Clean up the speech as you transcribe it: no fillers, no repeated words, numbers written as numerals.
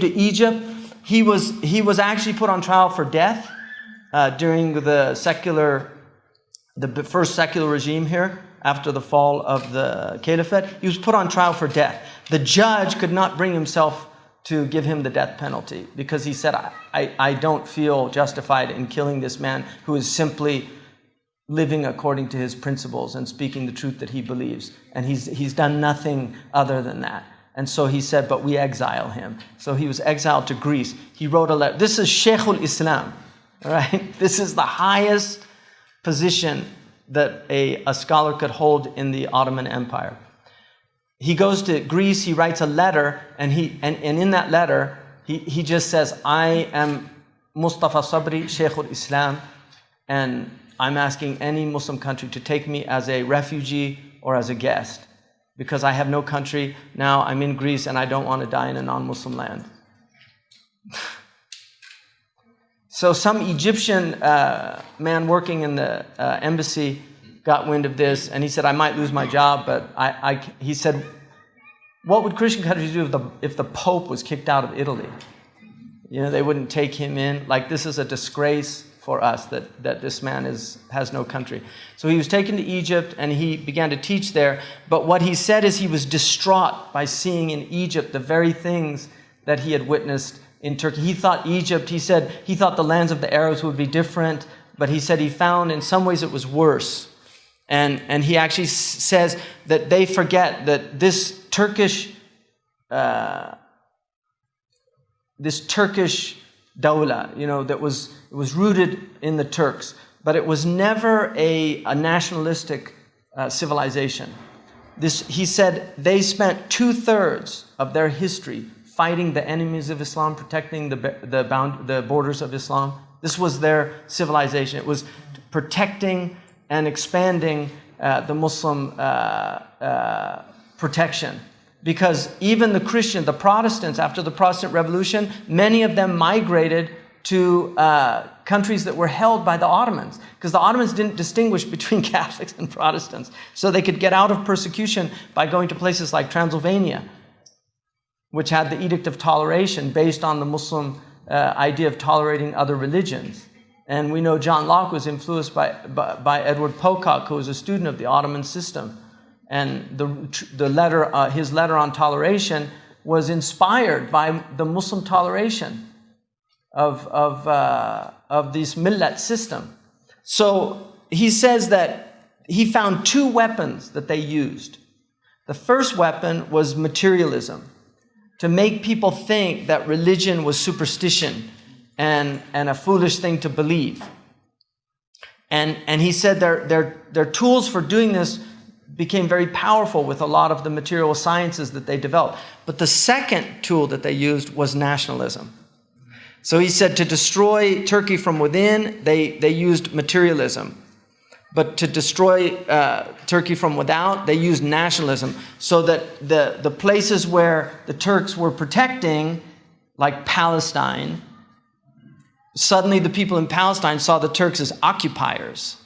to Egypt, he was actually put on trial for death during the first secular regime here after the fall of the caliphate. He was put on trial for death. The judge could not bring himself to give him the death penalty because he said, I don't feel justified in killing this man who is simply living according to his principles and speaking the truth that he believes. And he's done nothing other than that. And so he said, but we exile him. So he was exiled to Greece. He wrote a letter. This is Sheikhul Islam, all right? This is the highest position that a scholar could hold in the Ottoman Empire. He goes to Greece, he writes a letter, and in that letter, he just says, I am Mustafa Sabri, Sheikhul Islam, and I'm asking any Muslim country to take me as a refugee or as a guest, because I have no country. Now I'm in Greece and I don't want to die in a non-Muslim land. So some Egyptian man working in the embassy got wind of this, and he said, I might lose my job, but he said, what would Christian countries do if the Pope was kicked out of Italy? You know, they wouldn't take him in. Like, this is a disgrace for us that this man has no country. So he was taken to Egypt and he began to teach there. But what he said is he was distraught by seeing in Egypt the very things that he had witnessed in Turkey. He thought Egypt, he said, he thought the lands of the Arabs would be different, but he said he found in some ways it was worse. And he actually says that they forget that this Turkish dawla, you know, it was rooted in the Turks, but it was never a nationalistic civilization. He said they spent 2/3 of their history fighting the enemies of Islam, protecting the borders of Islam. This was their civilization. It was protecting and expanding the Muslim protection. Because even the Protestants, after the Protestant Revolution, many of them migrated to countries that were held by the Ottomans, because the Ottomans didn't distinguish between Catholics and Protestants. So they could get out of persecution by going to places like Transylvania, which had the Edict of Toleration based on the Muslim idea of tolerating other religions. And we know John Locke was influenced by Edward Pocock, who was a student of the Ottoman system. And his letter on toleration was inspired by the Muslim toleration of this millet system. So he says that he found 2 weapons that they used. The first weapon was materialism, to make people think that religion was superstition and a foolish thing to believe. And he said their tools for doing this became very powerful with a lot of the material sciences that they developed. But the second tool that they used was nationalism. So he said to destroy Turkey from within, they used materialism. But to destroy Turkey from without, they used nationalism. So that the places where the Turks were protecting, like Palestine, suddenly the people in Palestine saw the Turks as occupiers.